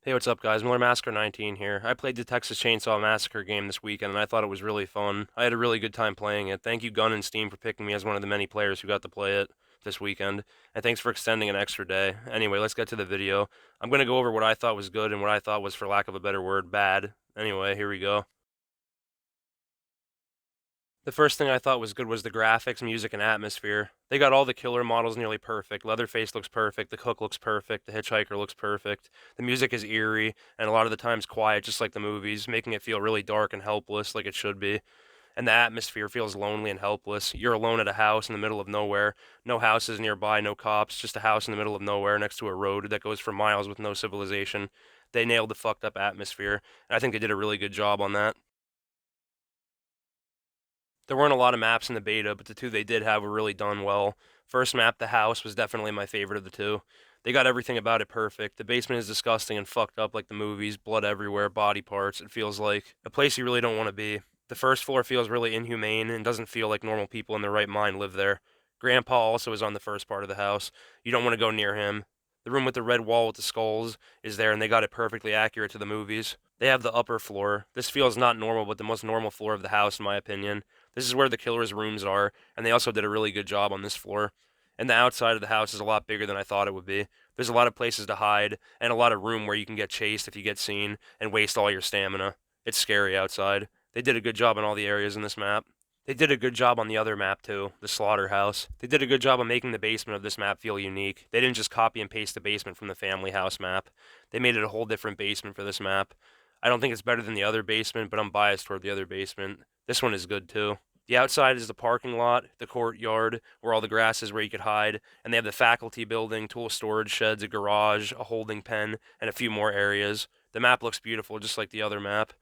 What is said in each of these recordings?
Hey, what's up, guys? Massacre 19 here. I played the Texas Chainsaw Massacre game this weekend, and I thought it was really fun. I had a really good time playing it. Thank you, Gun and Steam, for picking me as one of the many players who got to play it this weekend, and thanks for extending an extra day. Anyway, let's get to the video. I'm going to go over what I thought was good and what I thought was, for lack of a better word, bad. Anyway, here we go. The first thing I thought was good was the graphics, music, and atmosphere. They got all the killer models nearly perfect. Leatherface looks perfect, the cook looks perfect, the hitchhiker looks perfect. The music is eerie, and a lot of the times quiet, just like the movies, making it feel really dark and helpless, like it should be. And the atmosphere feels lonely and helpless. You're alone at a house in the middle of nowhere. No houses nearby, no cops, just a house in the middle of nowhere next to a road that goes for miles with no civilization. They nailed the fucked up atmosphere, and I think they did a really good job on that. There weren't a lot of maps in the beta, but the two they did have were really done well. First map, the house, was definitely my favorite of the two. They got everything about it perfect. The basement is disgusting and fucked up like the movies, blood everywhere, body parts. It feels like a place you really don't want to be. The first floor feels really inhumane and doesn't feel like normal people in their right mind live there. Grandpa also is on the first part of the house. You don't want to go near him. The room with the red wall with the skulls is there, and they got it perfectly accurate to the movies. They have the upper floor. This feels not normal, but the most normal floor of the house, in my opinion. This is where the killer's rooms are, and they also did a really good job on this floor. And the outside of the house is a lot bigger than I thought it would be. There's a lot of places to hide, and a lot of room where you can get chased if you get seen, and waste all your stamina. It's scary outside. They did a good job on all the areas in this map. They did a good job on the other map too, the slaughterhouse. They did a good job of making the basement of this map feel unique. They didn't just copy and paste the basement from the family house map. They made it a whole different basement for this map. I don't think it's better than the other basement, but I'm biased toward the other basement. This one is good too. The outside is the parking lot, the courtyard, where all the grass is where you could hide, and they have the faculty building, tool storage sheds, a garage, a holding pen, and a few more areas. The map looks beautiful, just like the other map.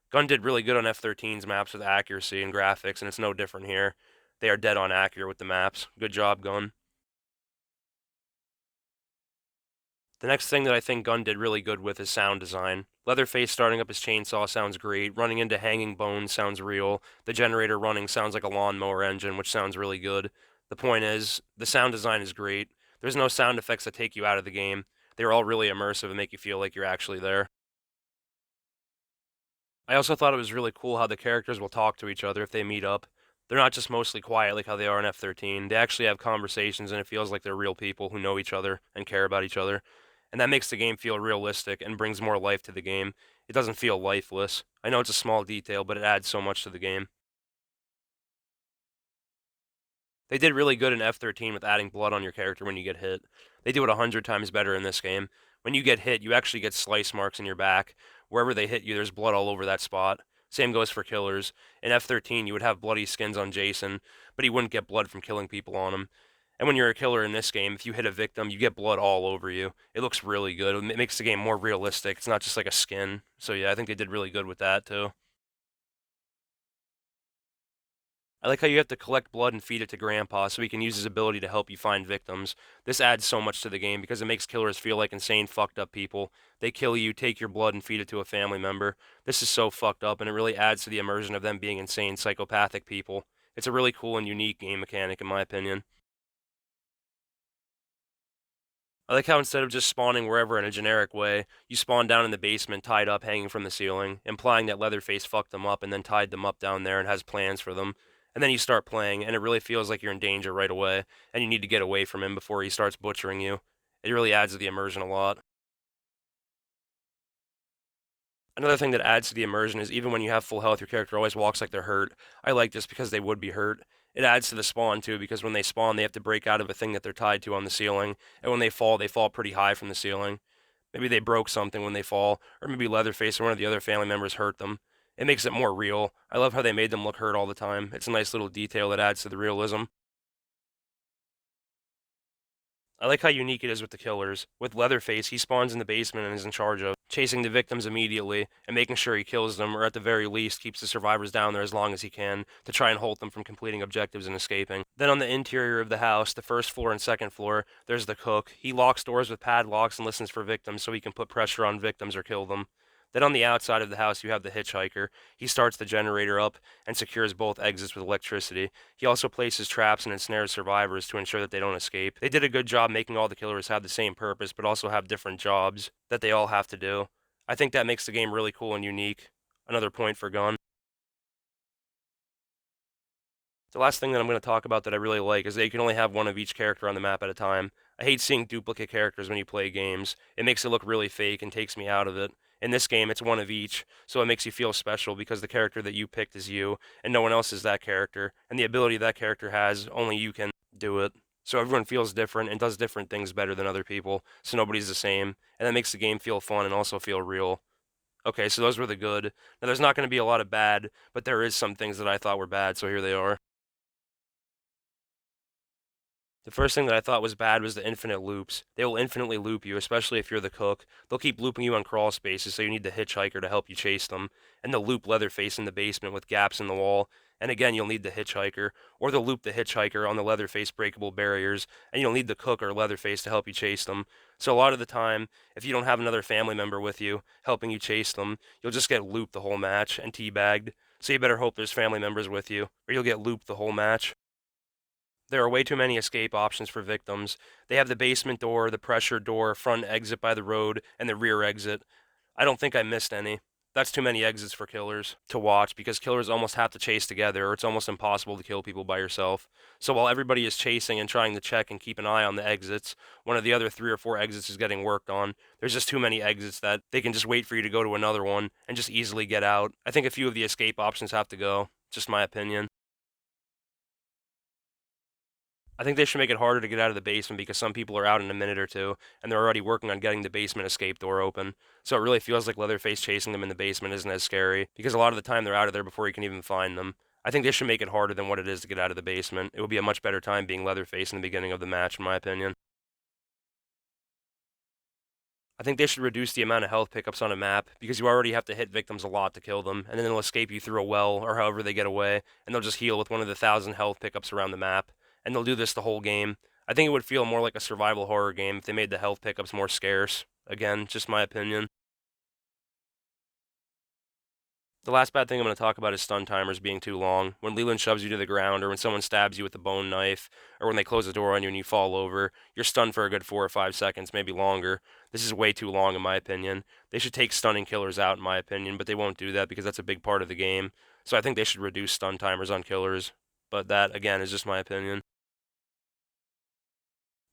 Gun did really good on F13's maps with accuracy and graphics, and it's no different here. They are dead on accurate with the maps. Good job, Gun. The next thing that I think Gun did really good with is sound design. Leatherface starting up his chainsaw sounds great. Running into hanging bones sounds real. The generator running sounds like a lawnmower engine, which sounds really good. The point is, the sound design is great. There's no sound effects that take you out of the game. They're all really immersive and make you feel like you're actually there. I also thought it was really cool how the characters will talk to each other if they meet up. They're not just mostly quiet like how they are in F13. They actually have conversations, and it feels like they're real people who know each other and care about each other. And that makes the game feel realistic and brings more life to the game. It doesn't feel lifeless. I know it's a small detail, but it adds so much to the game. They did really good in F13 with adding blood on your character when you get hit. They do it 100 times better in this game. When you get hit, you actually get slice marks in your back. Wherever they hit you, there's blood all over that spot. Same goes for killers. In F13, you would have bloody skins on Jason, but he wouldn't get blood from killing people on him. And when you're a killer in this game, if you hit a victim, you get blood all over you. It looks really good. It makes the game more realistic. It's not just like a skin. So yeah, I think they did really good with that too. I like how you have to collect blood and feed it to Grandpa so he can use his ability to help you find victims. This adds so much to the game because it makes killers feel like insane, fucked up people. They kill you, take your blood, and feed it to a family member. This is so fucked up, and it really adds to the immersion of them being insane, psychopathic people. It's a really cool and unique game mechanic, in my opinion. I like how instead of just spawning wherever in a generic way, you spawn down in the basement, tied up, hanging from the ceiling, implying that Leatherface fucked them up and then tied them up down there and has plans for them. And then you start playing, and it really feels like you're in danger right away, and you need to get away from him before he starts butchering you. It really adds to the immersion a lot. Another thing that adds to the immersion is even when you have full health, your character always walks like they're hurt. I like this because they would be hurt. It adds to the spawn too, because when they spawn, they have to break out of a thing that they're tied to on the ceiling, and when they fall pretty high from the ceiling. Maybe they broke something when they fall, or maybe Leatherface or one of the other family members hurt them. It makes it more real. I love how they made them look hurt all the time. It's a nice little detail that adds to the realism. I like how unique it is with the killers. With Leatherface, he spawns in the basement and is in charge of chasing the victims immediately and making sure he kills them, or at the very least, keeps the survivors down there as long as he can to try and hold them from completing objectives and escaping. Then on the interior of the house, the first floor and second floor, there's the cook. He locks doors with padlocks and listens for victims so he can put pressure on victims or kill them. Then on the outside of the house, you have the hitchhiker. He starts the generator up and secures both exits with electricity. He also places traps and ensnares survivors to ensure that they don't escape. They did a good job making all the killers have the same purpose, but also have different jobs that they all have to do. I think that makes the game really cool and unique. Another point for Gun. The last thing that I'm going to talk about that I really like is that you can only have one of each character on the map at a time. I hate seeing duplicate characters when you play games. It makes it look really fake and takes me out of it. In this game, it's one of each, so it makes you feel special because the character that you picked is you, and no one else is that character. And the ability that character has, only you can do it. So everyone feels different and does different things better than other people, so nobody's the same. And that makes the game feel fun and also feel real. Okay, so those were the good. Now, there's not going to be a lot of bad, but there is some things that I thought were bad, so here they are. The first thing that I thought was bad was the infinite loops. They will infinitely loop you, especially if you're the cook. They'll keep looping you on crawl spaces, so you need the hitchhiker to help you chase them. And they'll loop Leatherface in the basement with gaps in the wall. And again, you'll need the hitchhiker. Or they'll loop the hitchhiker on the Leatherface breakable barriers, and you'll need the cook or Leatherface to help you chase them. So a lot of the time, if you don't have another family member with you helping you chase them, you'll just get looped the whole match and teabagged. So you better hope there's family members with you, or you'll get looped the whole match. There are way too many escape options for victims. They have the basement door, the pressure door, front exit by the road, and the rear exit. I don't think I missed any. That's too many exits for killers to watch because killers almost have to chase together, or it's almost impossible to kill people by yourself. So while everybody is chasing and trying to check and keep an eye on the exits, one of the other 3 or 4 exits is getting worked on. There's just too many exits that they can just wait for you to go to another one and just easily get out. I think a few of the escape options have to go. Just my opinion. I think they should make it harder to get out of the basement because some people are out in a minute or two, and they're already working on getting the basement escape door open. So it really feels like Leatherface chasing them in the basement isn't as scary, because a lot of the time they're out of there before you can even find them. I think they should make it harder than what it is to get out of the basement. It would be a much better time being Leatherface in the beginning of the match, in my opinion. I think they should reduce the amount of health pickups on a map because you already have to hit victims a lot to kill them, and then they'll escape you through a well or however they get away, and they'll just heal with one of the 1,000 health pickups around the map, and they'll do this the whole game. I think it would feel more like a survival horror game if they made the health pickups more scarce. Again, just my opinion. The last bad thing I'm going to talk about is stun timers being too long. When Leland shoves you to the ground, or when someone stabs you with a bone knife, or when they close the door on you and you fall over, you're stunned for a good 4 or 5 seconds, maybe longer. This is way too long, in my opinion. They should take stunning killers out, in my opinion, but they won't do that because that's a big part of the game. So I think they should reduce stun timers on killers. But that, again, is just my opinion.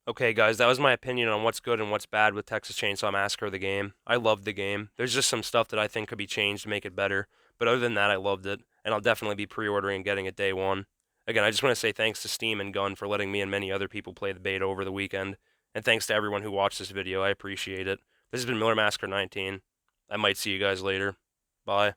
Okay, guys, that was my opinion on what's good and what's bad with Texas Chainsaw Massacre, the game. I loved the game. There's just some stuff that I think could be changed to make it better. But other than that, I loved it, and I'll definitely be pre-ordering and getting it day one. Again, I just want to say thanks to Steam and Gun for letting me and many other people play the beta over the weekend. And thanks to everyone who watched this video. I appreciate it. This has been Miller Massacre 19. I might see you guys later. Bye.